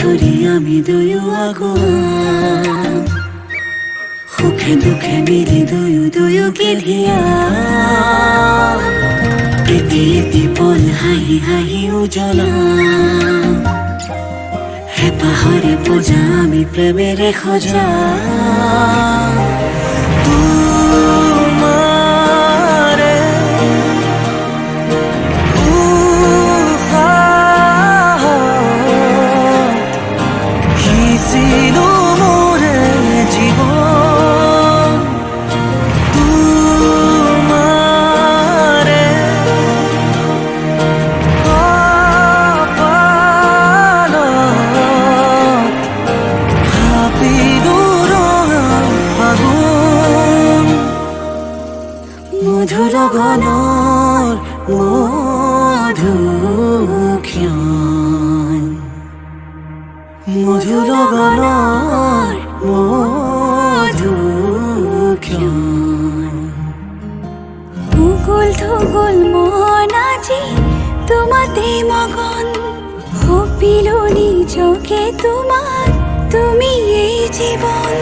ধৰি আমি দুয়ো আগুৱা সুখে দুখে মিলি দুয়োকে ধিয়া এটি পল হাঁহি হাঁহি উজ্বলা হেঁপাহৰে পূজা আমি প্ৰেমেৰে সজা তোমাৰে সিঁচিলো মোৰে জীৱন তোমাৰে মধুৰ গণৰ মধুক্ষণ মধুৰ গণৰ মধুক্ষণ মুকুল থুকুল মন আজি তোমাতে মগন সপিলো নিজকে তোমাক তুমি এই জীৱন